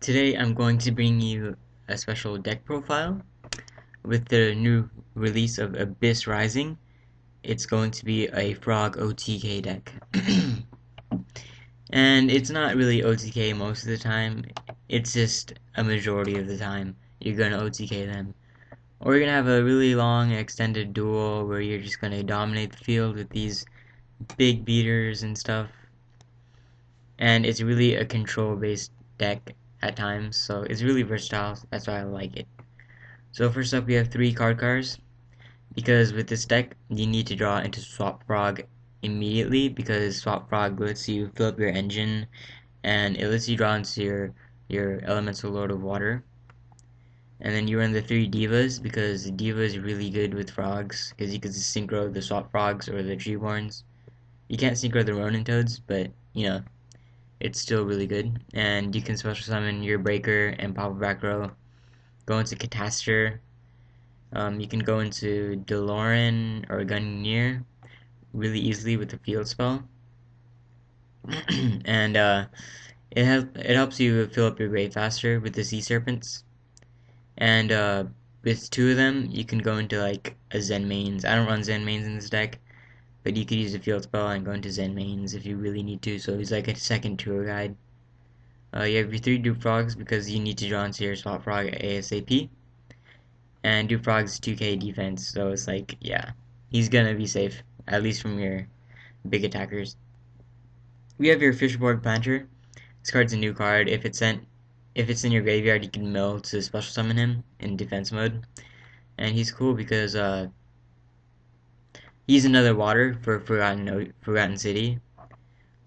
Today I'm going to bring you a special deck profile with the new release of Abyss Rising. It's going to be a Frog OTK deck. And it's not really OTK most of the time, it's just a majority of the time you're gonna OTK them. Or you're gonna have a really long extended duel where you're just gonna dominate the field with these big beaters and stuff. And it's really a control based deck at times, so it's really versatile, that's why I like it. So first up we have 3 card cards, because with this deck you need to draw into Swap Frog immediately, because Swap Frog lets you fill up your engine and it lets you draw into your Elemental Lord of Water. And then you run the 3 Divas, because Diva is really good with frogs, because you can synchro the Swap Frogs or the Treeborns. You can't synchro the Ronin Toads, but you know, it's still really good. And you can special summon your Breaker and pop a back row. Go into Catastor. You can go into Deloran or Gungnir really easily with the field spell. And it helps you fill up your grave faster with the Sea Serpents. And with 2 of them, you can go into like a Zen Mains. I don't run Zen Mains in this deck, but you could use a field spell and go into Zen Mains if you really need to, so it's like a second tour guide. You have your 3 Dupe Frogs, because you need to draw into your Swap Frog ASAP. And Dupe Frog's 2k defense, so it's like, yeah, he's gonna be safe, at least from your big attackers. We have your Fishborg Planter. This card's a new card. If it's in your graveyard, you can mill to special summon him in defense mode. And he's cool because he's another water for Forgotten City.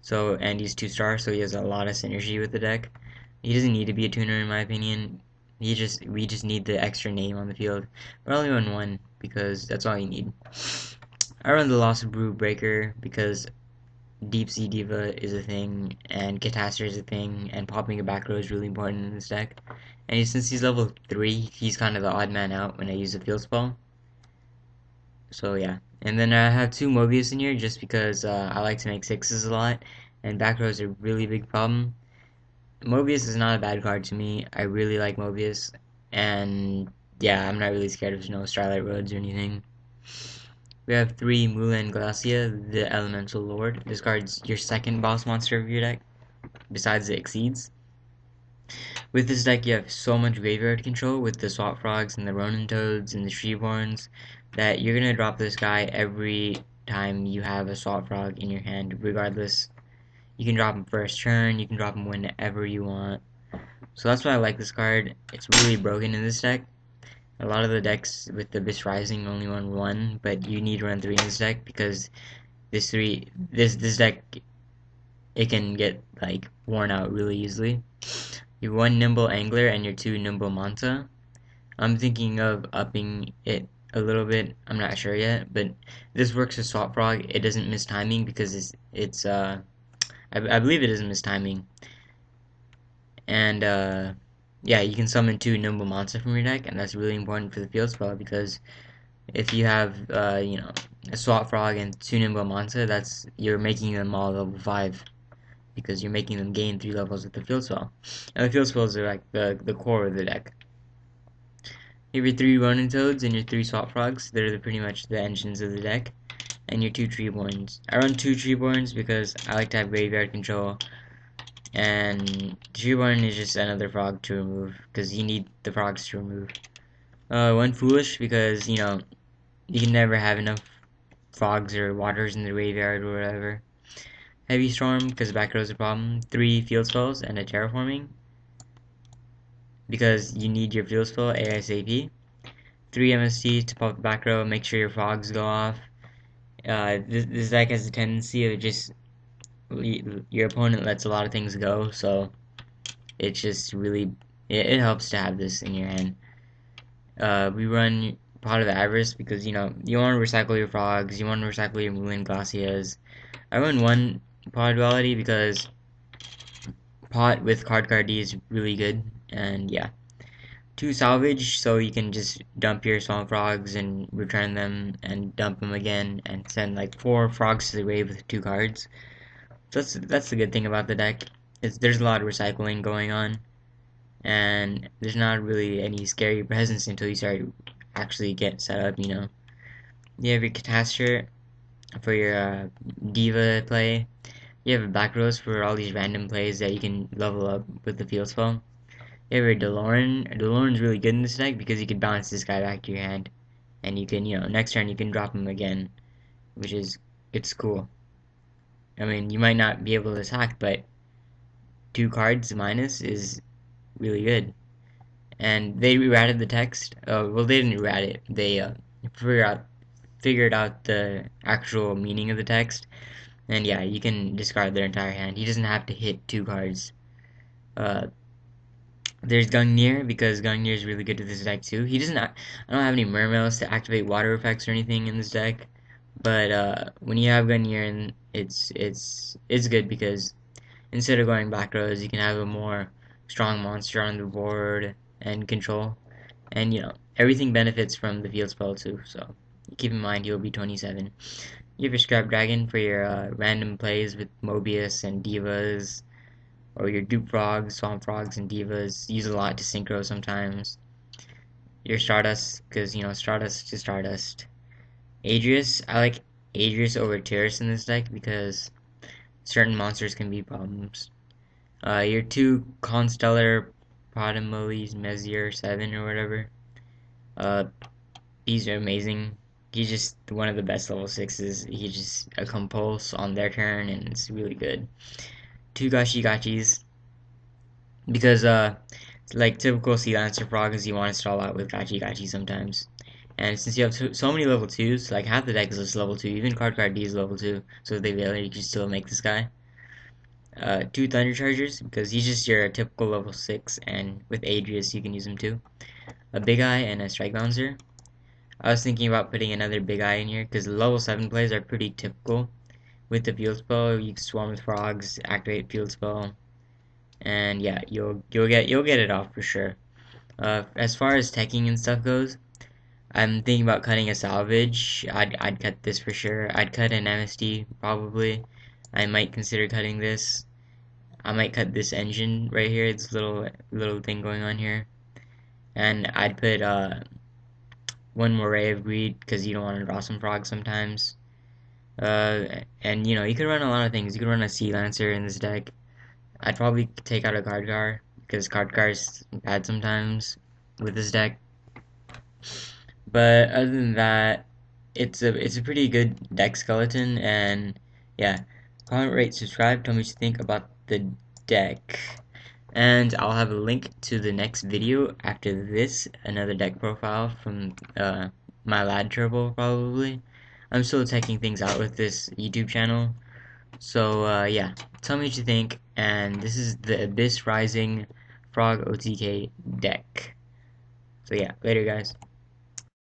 So, and he's 2-star, so he has a lot of synergy with the deck. He doesn't need to be a tuner in my opinion. We just need the extra name on the field. But I only run 1 because that's all you need. I run the Lost Brew Breaker because Deep Sea Diva is a thing, and Catastor is a thing, and popping a back row is really important in this deck. And since he's level 3, he's kind of the odd man out when I use the field spell. So yeah. And then I have 2 Mobius in here just because I like to make 6s a lot, and back rows are a really big problem. Mobius is not a bad card to me. I really like Mobius, and yeah, I'm not really scared of no Starlight Roads or anything. We have 3 Mulan Glacia, the Elemental Lord. This card's your second boss monster of your deck, besides the Exceeds. With this deck, you have so much graveyard control with the Swap Frogs and the Ronin Toads and the Treeborns that you're gonna drop this guy every time you have a Swap Frog in your hand, regardless. You can drop him first turn, you can drop him whenever you want. So that's why I like this card. It's really broken in this deck. A lot of the decks with the Abyss Rising only run 1, but you need to run 3 in this deck because this deck, it can get like worn out really easily. Your 1 Nimble Angler and your 2 Nimble Manta. I'm thinking of upping it a little bit. I'm not sure yet, but this works with Swap Frog. It doesn't miss timing because I believe it doesn't miss timing. And yeah, you can summon 2 Nimble Monster from your deck, and that's really important for the field spell because if you have you know, a Swap Frog and 2 Nimble Monster, you're making them all level 5 because you're making them gain 3 levels with the field spell. And the field spells are like the core of the deck. You have your 3 Ronin Toads and your 3 Swap Frogs. They're pretty much the engines of the deck. And your 2 Treeborns. I run 2 Treeborns because I like to have graveyard control. And Treeborn is just another frog to remove because you need the frogs to remove. 1 Foolish because, you know, you can never have enough frogs or waters in the graveyard or whatever. Heavy Storm because back row is a problem. 3 Field Spells and a Terraforming because you need your field spell ASAP. 3 MST to pop the back row, make sure your frogs go off. This deck has a tendency of just your opponent lets a lot of things go, so it's just really it helps to have this in your hand. We run Pot of Avarice because you know you want to recycle your frogs, you want to recycle your Mulan Glacias. I run 1 Pot Duality because Pot with card D is really good, and yeah. 2 Salvage, so you can just dump your Swamp Frogs and return them and dump them again and send like 4 frogs to the grave with 2 cards. So that's the good thing about the deck. There's a lot of recycling going on. and there's not really any scary presence until you start actually get set up. You have your Catastrophe for your Diva play. You have a Black Rose for all these random plays that you can level up with the field spell. You have your DeLorean. DeLorean's really good in this deck because you can bounce this guy back to your hand, and you can, next turn you can drop him again, which is, it's cool. I mean, you might not be able to attack, but 2 cards minus is really good. And they errated the text. Well, they didn't errat it. They figured out the actual meaning of the text. And yeah, you can discard their entire hand. He doesn't have to hit 2 cards. Uh, there's Gungnir, because Gungnir is really good to this deck too. He doesn't. I don't have any Mermails to activate water effects or anything in this deck, but when you have Gungnir, in, it's good because instead of going Black Rose, you can have a more strong monster on the board and control, and everything benefits from the field spell too. So keep in mind he'll be 27. You have your Scrap Dragon for your random plays with Mobius and Divas, or your Dupe Frogs, Swamp Frogs, and Divas. Use a lot to synchro sometimes. Your Stardust, because, Stardust to Stardust. Adrius, I like Adrius over Terrace in this deck because certain monsters can be problems. Your 2 Constellar Potamoles, Messier 7 or whatever. Uh, these are amazing. He's just one of the best level 6s. He's just a compulse on their turn, and it's really good. 2 Gachis, because like typical Sea Lancer frogs, you want to stall out with Gachi sometimes. And since you have so many level 2s, like half the deck is just level 2, even Card D is level 2, so if they fail you can still make this guy. 2 Thunder Chargers, because he's just your typical level 6, and with Adrius you can use him too. A Big Eye and a Strike Bouncer. I was thinking about putting another Big Eye in here, because the level 7 plays are pretty typical. With the Field Spell, you can swarm with frogs, activate Field Spell, and yeah, you'll get it off for sure. As far as teching and stuff goes, I'm thinking about cutting a salvage. I'd cut this for sure. I'd cut an MSD probably. I might consider cutting this. I might cut this engine right here. This little thing going on here, and I'd put 1 more Ray of Greed because you don't want to draw some frogs sometimes. And you could run a lot of things. You could run a Sea Lancer in this deck. I'd probably take out a Card because Card is bad sometimes with this deck. But other than that, it's a pretty good deck skeleton, and yeah, comment, rate, subscribe, tell me what you think about the deck. And I'll have a link to the next video after this, another deck profile from my Lad Turbo probably. I'm still checking things out with this YouTube channel. So yeah, tell me what you think, and this is the Abyss Rising Frog OTK deck. So yeah, later guys.